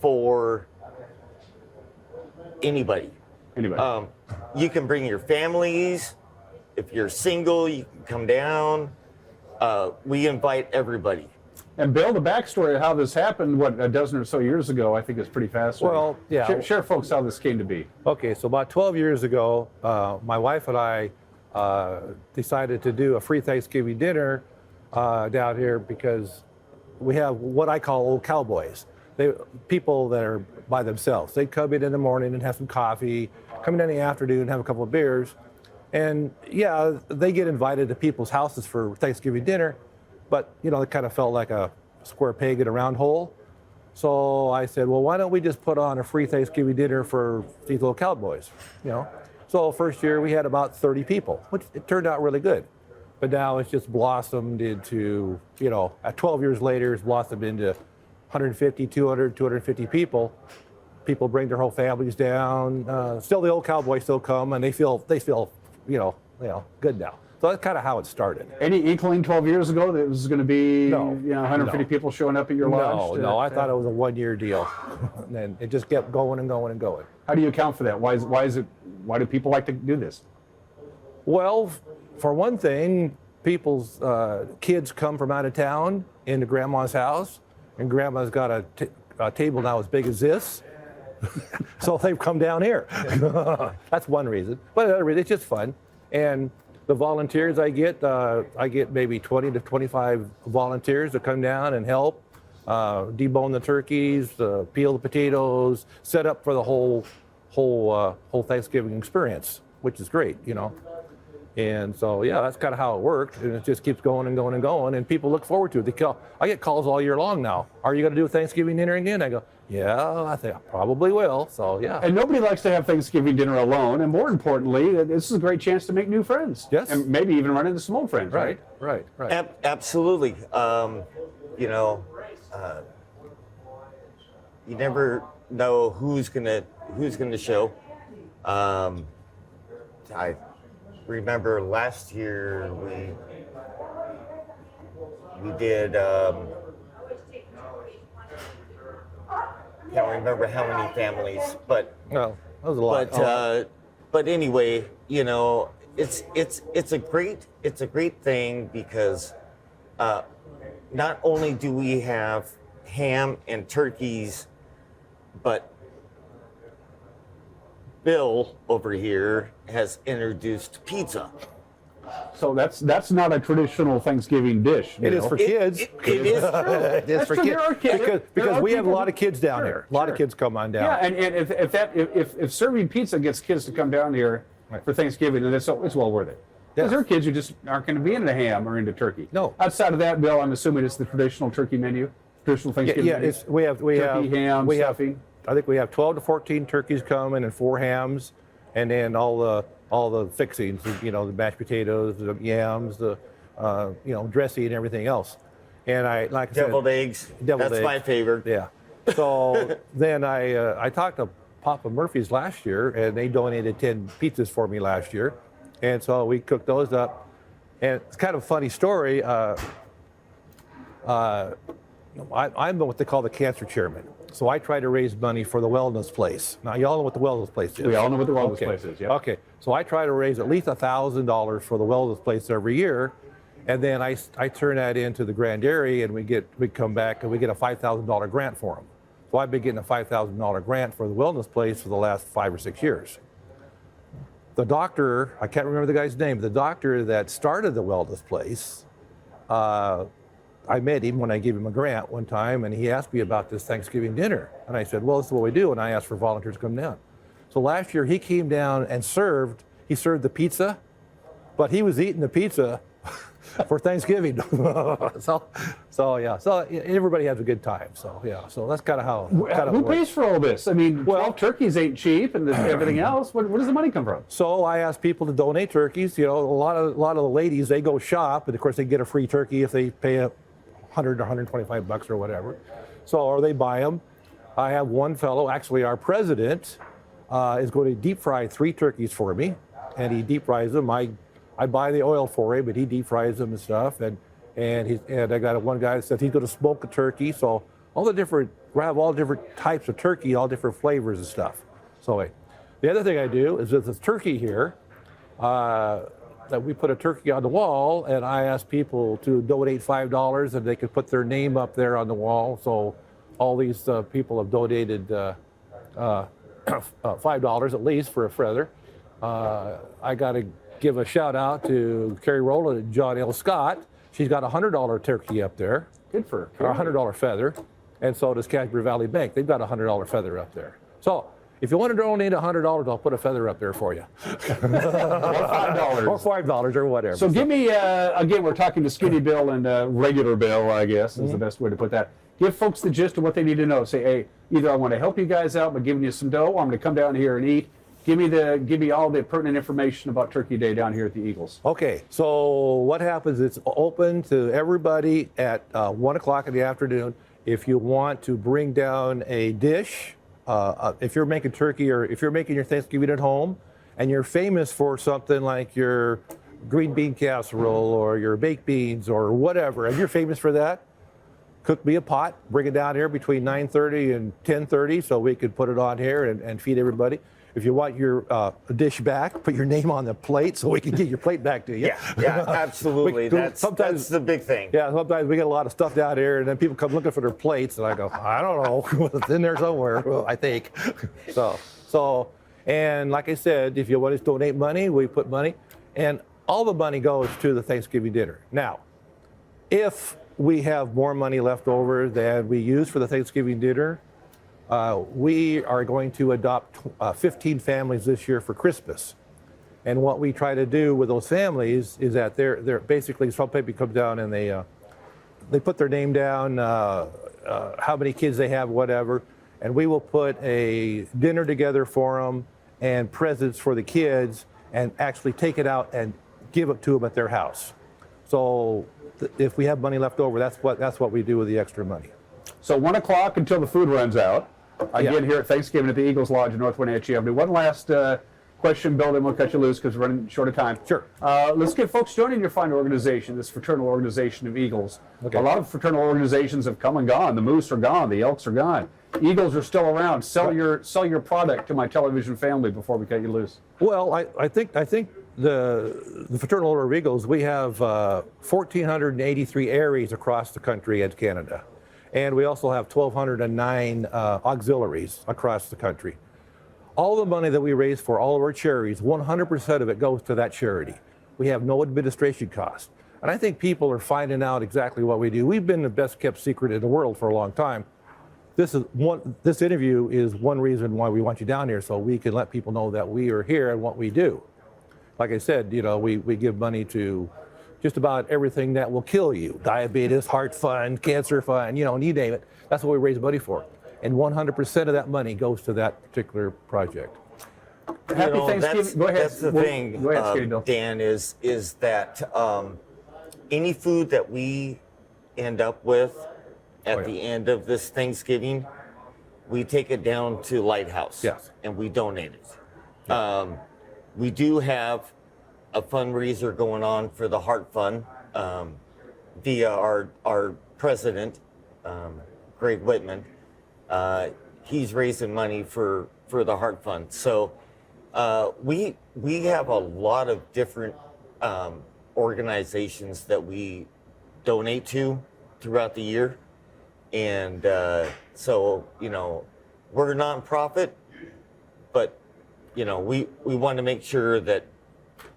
for anybody. Anybody. You can bring your families. If you're single, you can come down. We invite everybody. And Bill, the backstory of how this happened, what, a dozen or so years ago, I think is pretty fascinating. Well, yeah. Share folks how this came to be. Okay, so about 12 years ago, my wife and I decided to do a free Thanksgiving dinner down here because we have what I call old cowboys. People that are by themselves. They come in the morning and have some coffee, come in the afternoon and have a couple of beers. And yeah, they get invited to people's houses for Thanksgiving dinner, but you know, it kind of felt like a square peg in a round hole. So I said, well, why don't we just put on a free Thanksgiving dinner for these little cowboys, you know? So first year we had about 30 people, which it turned out really good. But now it's just blossomed into, you know, at 12 years later, it's blossomed into 150, 200, 250 people. People bring their whole families down. Still, the old cowboys still come, and they feel, you know, good now. So that's kind of how it started. Any inkling 12 years ago that it was going to be 150 people showing up at your lodge? No, I thought it was a one-year deal. And then it just kept going and going and going. How do you account for that? Why do people like to do this? Well, for one thing, people's kids come from out of town into grandma's house, and grandma's got a table now as big as this. So they've come down here. That's one reason. But another reason, it's just fun. And the volunteers I get maybe 20 to 25 volunteers to come down and help debone the turkeys, peel the potatoes, set up for the whole Thanksgiving experience, which is great, you know. And so, yeah, that's kind of how it worked. And it just keeps going and going and going. And people look forward to it. I get calls all year long now. Are you going to do a Thanksgiving dinner again? I go, yeah, I think I probably will. So, yeah. And nobody likes to have Thanksgiving dinner alone. And more importantly, this is a great chance to make new friends. Yes. And maybe even run into some old friends, right? Right. Absolutely. You know, you never know who's gonna show. I remember last year we did. Can't remember how many families, but no, that was a lot. But anyway, you know, it's a great thing because not only do we have ham and turkeys, but Bill over here has introduced pizza. So that's not a traditional Thanksgiving dish. It is for kids. It is true. It is for kids. Because we have a lot of kids down here. A lot of kids come on down. Yeah, and if serving pizza gets kids to come down here for Thanksgiving, then it's well worth it. Because there are kids who just aren't going to be into ham or into turkey. No. Outside of that, Bill, I'm assuming it's the traditional turkey menu, traditional Thanksgiving menu. Yeah, we have ham, stuffing. I think we have 12 to 14 turkeys coming and 4 hams, and then all the fixings, you know, the mashed potatoes, the yams, the dressing and everything else. And like I said, deviled eggs. That's my favorite. Yeah. So then I talked to Papa Murphy's last year, and they donated 10 pizzas for me last year, and so we cooked those up. And it's kind of a funny story. I'm what they call the cancer chairman. So I try to raise money for the wellness place. Now, you all know what the wellness place is. We all know what the wellness place is, yeah. Okay, so I try to raise at least $1,000 for the wellness place every year, and then I turn that into the Grand Dairy, and we come back and we get a $5,000 grant for them. So I've been getting a $5,000 grant for the wellness place for the last 5 or 6 years. The doctor, I can't remember the guy's name, but the doctor that started the wellness place, I met him when I gave him a grant one time, and he asked me about this Thanksgiving dinner. And I said, well, this is what we do, and I asked for volunteers to come down. So last year, he came down and he served the pizza, but he was eating the pizza for Thanksgiving. So everybody has a good time. So, yeah, so that's kind of how Who pays for all this? I mean, 12 turkeys ain't cheap, and everything else. Where does the money come from? So I asked people to donate turkeys. You know, a lot of the ladies, they go shop, and of course they get a free turkey if they pay $100 or $125 or whatever. So, or they buy them. I have one fellow, actually our president, is going to deep fry 3 turkeys for me, and he deep fries them. I buy the oil for him, but he deep fries them and stuff. And I got one guy that said he's going to smoke a turkey. So we have all different types of turkey, all different flavors and stuff. So the other thing I do is with this turkey here, that we put a turkey on the wall, and I asked people to donate $5, and they could put their name up there on the wall. So all these people have donated $5 at least for a feather. I got to give a shout out to Carrie Rowland and John L. Scott. She's got a $100 turkey up there. Good for her. Or a $100 feather. And so does Casper Valley Bank. They've got a $100 feather up there. So if you want to donate $100, I'll put a feather up there for you. Or $5. Or $5 or whatever. So give me, again, we're talking to Skinny Bill and regular Bill, I guess, is the best way to put that. Give folks the gist of what they need to know. Say, hey, either I want to help you guys out by giving you some dough, or I'm going to come down here and eat. Give me all the pertinent information about Turkey Day down here at the Eagles. Okay, so what happens, it's open to everybody at 1 o'clock in the afternoon. If you want to bring down a dish, if you're making turkey or if you're making your Thanksgiving at home, and you're famous for something like your green bean casserole or your baked beans or whatever, and you're famous for that, cook me a pot, bring it down here between 9:30 and 10:30 so we could put it on here and feed everybody. If you want your dish back, put your name on the plate so we can get your plate back to you. Yeah, absolutely. That's the big thing. Yeah, sometimes we get a lot of stuff down here, and then people come looking for their plates, and I go, I don't know, it's in there somewhere, I think. And like I said, if you want to donate money, we put money, and all the money goes to the Thanksgiving dinner. Now, if we have more money left over than we use for the Thanksgiving dinner, we are going to adopt 15 families this year for Christmas. And what we try to do with those families is that they're basically, some people come down and they put their name down, how many kids they have, whatever, and we will put a dinner together for them and presents for the kids and actually take it out and give it to them at their house. So if we have money left over, that's what we do with the extra money. So 1 o'clock until the food runs out. Again, here at Thanksgiving at the Eagles Lodge in North Wenatchee Avenue. One last question, Bill, then we'll cut you loose because we're running short of time. Sure. Let's get folks joining your fine organization, this fraternal organization of Eagles. Okay. A lot of fraternal organizations have come and gone. The Moose are gone. The Elks are gone. Eagles are still around. Sell your product to my television family before we cut you loose. Well, I think the Fraternal Order of Eagles, we have 1,483 areas across the country and Canada. And we also have 1,209 auxiliaries across the country. All the money that we raise for all of our charities, 100% of it goes to that charity. We have no administration costs. And I think people are finding out exactly what we do. We've been the best kept secret in the world for a long time. This interview is one reason why we want you down here, so we can let people know that we are here and what we do. Like I said, we give money to just about everything that will kill you. Diabetes, heart fund, cancer fund, you name it. That's what we raise money for. And 100% of that money goes to that particular project. Happy Thanksgiving. Go ahead. That's the thing, Go ahead, Dan, is that any food that we end up with at the end of this Thanksgiving, we take it down to Lighthouse. Yes. And we donate it. Yeah. We do have a fundraiser going on for the Heart Fund via our president, Greg Whitman. He's raising money for the Heart Fund. So we have a lot of different organizations that we donate to throughout the year. And so, we're a nonprofit, but, we want to make sure that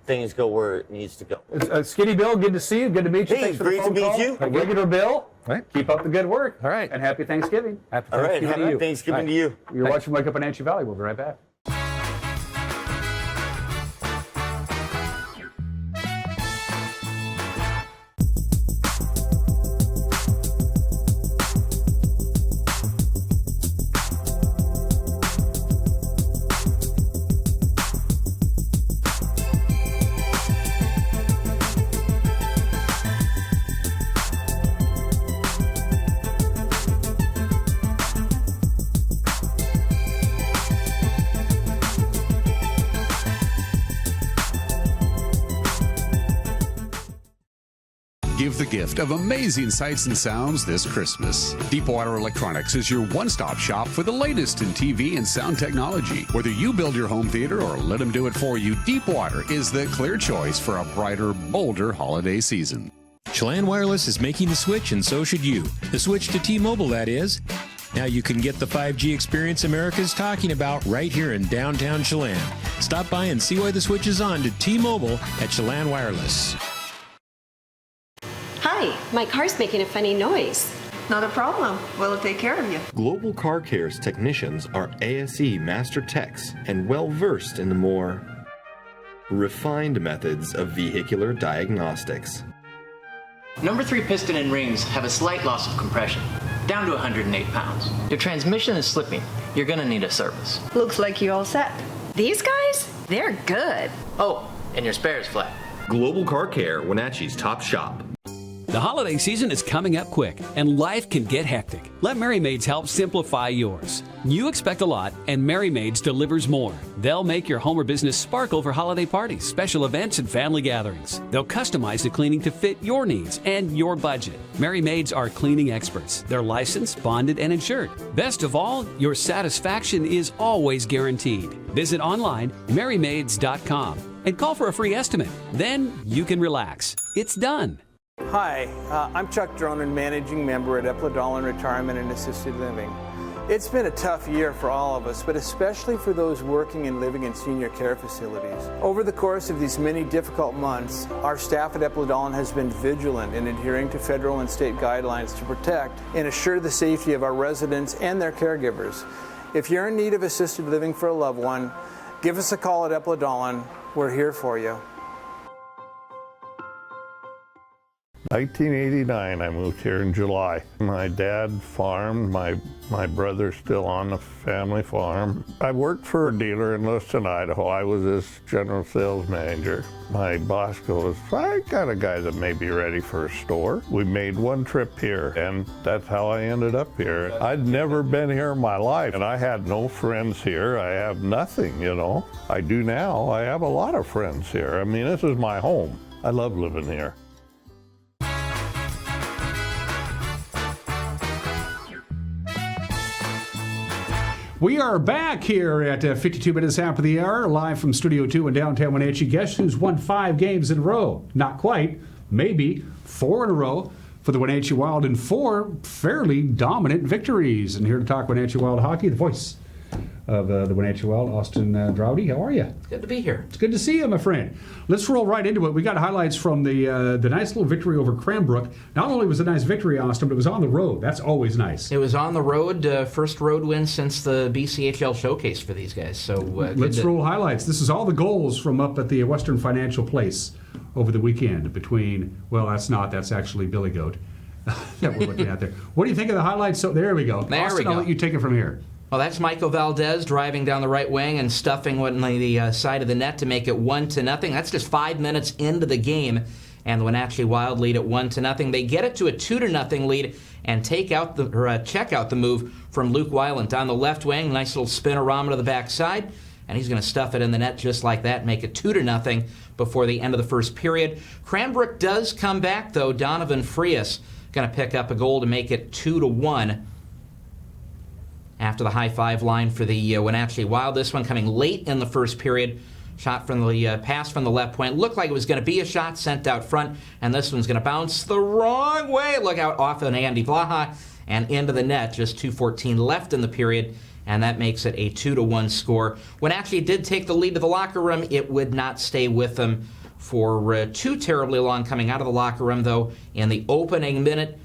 things go where it needs to go. Skinny Bill, good to see you. Good to meet you. Hey, Thanks for the great phone to meet call. you. Regular Bill, right. Keep up the good work. All right. And happy Thanksgiving. Happy All right, Thanksgiving to happy you. Thanksgiving to you. You're watching Wake Up Wenatchee Valley. We'll be right back. receive the gift of amazing sights and sounds this Christmas. Deepwater Electronics is your one-stop shop for the latest in TV and sound technology. Whether you build your home theater or let them do it for you, Deepwater is the clear choice for a brighter, bolder holiday season. Chelan Wireless is making the switch, and so should you. The switch to T-Mobile, that is. Now you can get the 5G experience America's talking about right here in downtown Chelan. Stop by and see why the switch is on to T-Mobile at Chelan Wireless. Hi, my car's making a funny noise. Not a problem. We'll take care of you. Global Car Care's technicians are ASE Master Techs and well-versed in the more refined methods of vehicular diagnostics. Number 3 piston and rings have a slight loss of compression, down to 108 pounds. Your transmission is slipping. You're gonna need a service. Looks like you all set. These guys? They're good. Oh, and your spare is flat. Global Car Care, Wenatchee's top shop. The holiday season is coming up quick, and life can get hectic. Let Merry Maids help simplify yours. You expect a lot, and Merry Maids delivers more. They'll make your home or business sparkle for holiday parties, special events, and family gatherings. They'll customize the cleaning to fit your needs and your budget. Merry Maids are cleaning experts. They're licensed, bonded, and insured. Best of all, your satisfaction is always guaranteed. Visit online, merrymaids.com, and call for a free estimate. Then you can relax. It's done. Hi, I'm Chuck Dronan, managing member at Eplodolin Retirement and Assisted Living. It's been a tough year for all of us, but especially for those working and living in senior care facilities. Over the course of these many difficult months, our staff at Eplodolin has been vigilant in adhering to federal and state guidelines to protect and assure the safety of our residents and their caregivers. If you're in need of assisted living for a loved one, give us a call at Eplodolin. We're here for you. 1989, I moved here in July. My dad farmed, my brother's still on the family farm. I worked for a dealer in Lewiston, Idaho. I was his general sales manager. My boss goes, I got a guy that may be ready for a store. We made one trip here, and that's how I ended up here. I'd never been here in my life, and I had no friends here. I have nothing, you know. I do now. I have a lot of friends here. I mean, this is my home. I love living here. We are back here at 52 minutes after the hour, live from Studio 2 in downtown Wenatchee. Guess who's won 5 games in a row? Not quite. Maybe 4 in a row for the Wenatchee Wild, and 4 fairly dominant victories. And here to talk Wenatchee Wild hockey, the voice of the Wenatchee Wild, Austin Draude. How are you? Good to be here. It's good to see you, my friend. Let's roll right into it. We got highlights from the nice little victory over Cranbrook. Not only was it a nice victory, Austin, but it was on the road. That's always nice. It was on the road, first road win since the BCHL showcase for these guys. So let's roll highlights. This is all the goals from up at the Western Financial Place over the weekend between, well, that's actually Billy Goat that we're looking at there. What do you think of the highlights? So there we go. There Austin, we go. I'll let you take it from here. Well, that's Michael Valdez driving down the right wing and stuffing one on the side of the net to make it 1-0. That's just 5 minutes into the game, and the Wenatchee Wild lead at 1-0. They get it to a 2-0 lead and check out the move from Luke Weiland on the left wing. Nice little spinorama to the backside, and he's going to stuff it in the net just like that, make it 2-0 before the end of the first period. Cranbrook does come back though. Donovan Frias going to pick up a goal to make it 2-1. After the high-five line for the Wenatchee Wild. This one coming late in the first period. Shot from the pass from the left point. Looked like it was going to be a shot sent out front, and this one's going to bounce the wrong way. Look out off of Andy Vlaha and into the net. Just 2:14 left in the period, and that makes it a 2-1 score. Wenatchee did take the lead to the locker room. It would not stay with them for too terribly long coming out of the locker room, though. In the opening minute,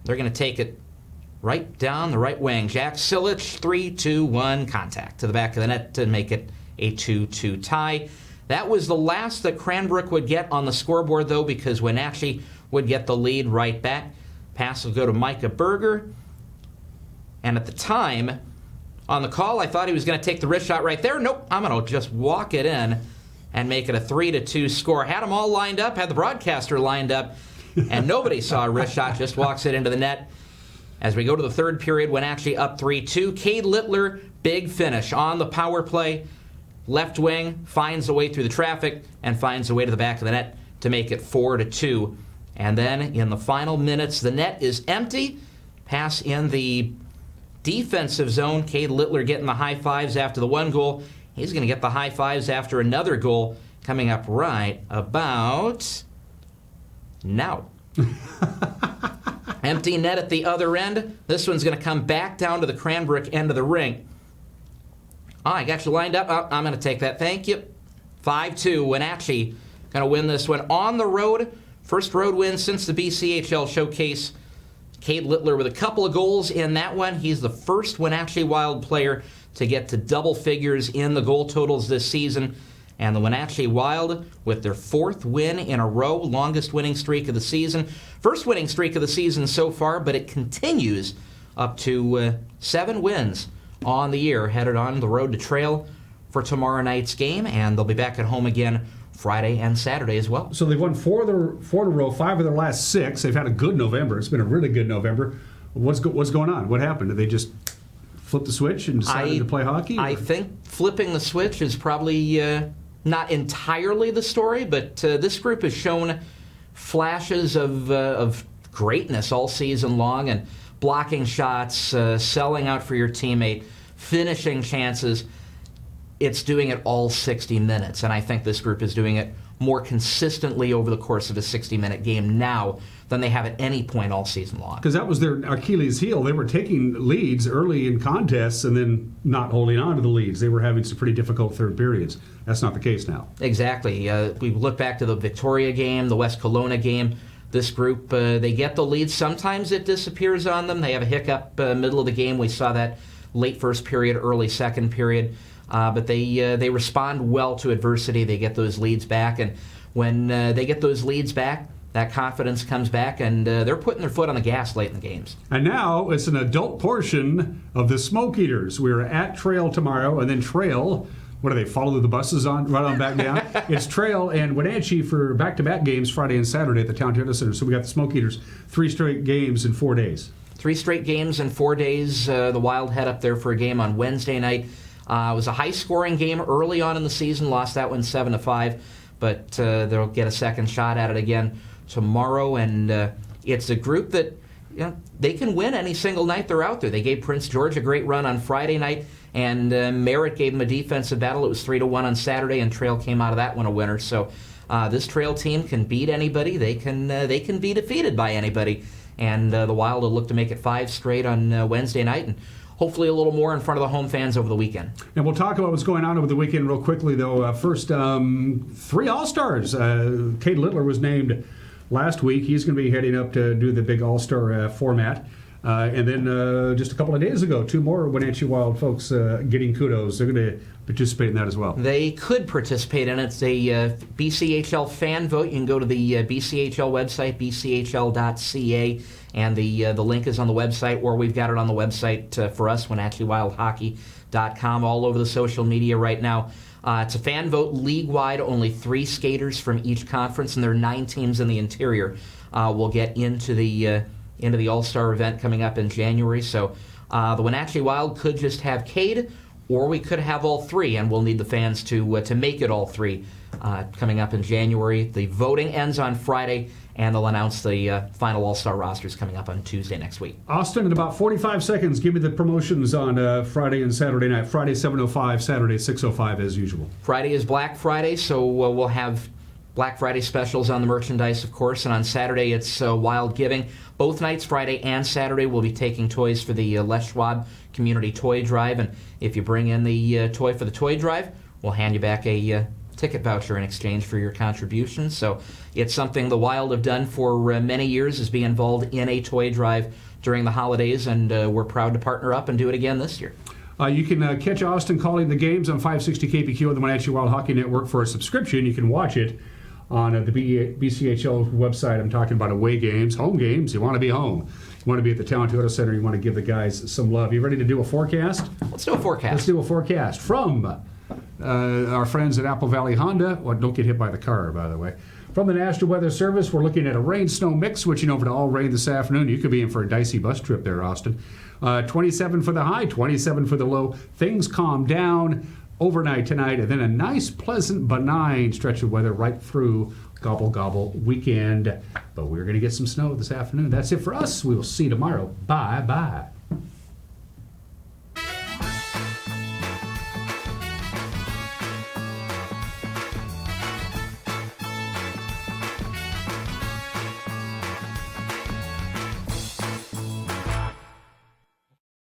they're going to take it right down the right wing. Jack Silich, 3-2-1 contact to the back of the net to make it a 2-2 tie. That was the last that Cranbrook would get on the scoreboard, though, because Wenatchee would get the lead right back. Pass will go to Micah Berger. And at the time, on the call, I thought he was going to take the wrist shot right there. Nope, I'm going to just walk it in and make it a 3-2 score. Had them all lined up, had the broadcaster lined up, and nobody saw a wrist shot, just walks it into the net. As we go to the third period, Wenatchee up 3-2. Cade Littler, big finish on the power play. Left wing, finds a way through the traffic and finds a way to the back of the net to make it 4-2. And then in the final minutes, the net is empty. Pass in the defensive zone. Cade Littler getting the high fives after the one goal. He's going to get the high fives after another goal coming up right about now. Empty net at the other end. This one's going to come back down to the Cranbrook end of the rink. Oh, I got you lined up. Oh, I'm going to take that. Thank you. 5-2. Wenatchee going to win this one on the road. First road win since the BCHL showcase. Cade Littler with a couple of goals in that one. He's the first Wenatchee Wild player to get to double figures in the goal totals this season. And the Wenatchee Wild with their 4th win in a row, longest winning streak of the season. First winning streak of the season so far, but it continues up to 7 wins on the year, headed on the road to Trail for tomorrow night's game, and they'll be back at home again Friday and Saturday as well. So they've won 4 in a row, 5 of their last 6. They've had a good November. It's been a really good November. What's going on? What happened? Did they just flip the switch and decided to play hockey? I think flipping the switch is probably not entirely the story, but this group has shown flashes of greatness all season long, and blocking shots, selling out for your teammate, finishing chances. It's doing it all 60 minutes, and I think this group is doing it more consistently over the course of a 60-minute game now than they have at any point all season long. Because that was their Achilles heel. They were taking leads early in contests and then not holding on to the leads. They were having some pretty difficult third periods. That's not the case now. Exactly. We look back to the Victoria game, the West Kelowna game. This group, they get the lead. Sometimes it disappears on them. They have a hiccup middle of the game. We saw that late first period, early second period. But they respond well to adversity. They get those leads back. And when they get those leads back, that confidence comes back, and they're putting their foot on the gas late in the games. And now it's an adult portion of the Smoke Eaters. We're at Trail tomorrow, and then Trail, what do they, follow the buses on right on back down? It's Trail and Wenatchee for back-to-back games Friday and Saturday at the Town Tennis Center. So we got the Smoke Eaters, 3 straight games in 4 days. 3 straight games in 4 days. The Wild head up there for a game on Wednesday night. It was a high-scoring game early on in the season. Lost that one 7-5, but they'll get a second shot at it again tomorrow. And it's a group that they can win any single night they're out there. They gave Prince George a great run on Friday night, and Merritt gave them a defensive battle. It was 3-1 on Saturday, and Trail came out of that one a winner. So this Trail team can beat anybody. They can be defeated by anybody. And the Wild will look to make it 5 straight on Wednesday night, and hopefully a little more in front of the home fans over the weekend. And we'll talk about what's going on over the weekend real quickly, though. First, 3 All-Stars. Cade Littler was named last week. He's going to be heading up to do the big All-Star format. And then just a couple of days ago, 2 more Wenatchee Wild folks getting kudos. They're going to participate in that as well. They could participate in it. It's a BCHL fan vote. You can go to the BCHL website, bchl.ca, and the link is on the website, or we've got it on the website for us, WenatcheeWildHockey.com, all over the social media right now. It's a fan vote league-wide. Only 3 skaters from each conference, and there are 9 teams in the interior will get into the All-Star event coming up in January. So the Wenatchee Wild could just have Cade, or we could have all 3, and we'll need the fans to make it all 3 coming up in January. The voting ends on Friday, and they'll announce the final All-Star rosters coming up on Tuesday next week. Austin, in about 45 seconds, give me the promotions on Friday and Saturday night. Friday 7:05, Saturday 6:05 as usual. Friday is Black Friday, so we'll have Black Friday specials on the merchandise, of course, and on Saturday it's Wild Giving. Both nights, Friday and Saturday, we'll be taking toys for the Les Schwab Community Toy Drive, and if you bring in the toy for the toy drive, we'll hand you back a ticket voucher in exchange for your contributions. So it's something the Wild have done for many years, is be involved in a toy drive during the holidays, and we're proud to partner up and do it again this year. You can catch Austin calling the games on 560 KPQ on the Wenatchee Wild Hockey Network for a subscription. You can watch it on the BCHL website. I'm talking about away games, home games. You want to be home. You want to be at the Town Toyota Center. You want to give the guys some love. You ready to do a forecast? Let's do a forecast. Let's do a forecast from our friends at Apple Valley Honda. Well, don't get hit by the car, by the way. From the National Weather Service, we're looking at a rain-snow mix, switching over to all rain this afternoon. You could be in for a dicey bus trip there, Austin. 27 for the high, 27 for the low. Things calm down overnight tonight, and then a nice, pleasant, benign stretch of weather right through gobble, gobble weekend. But we're going to get some snow this afternoon. That's it for us. We will see you tomorrow. Bye-bye.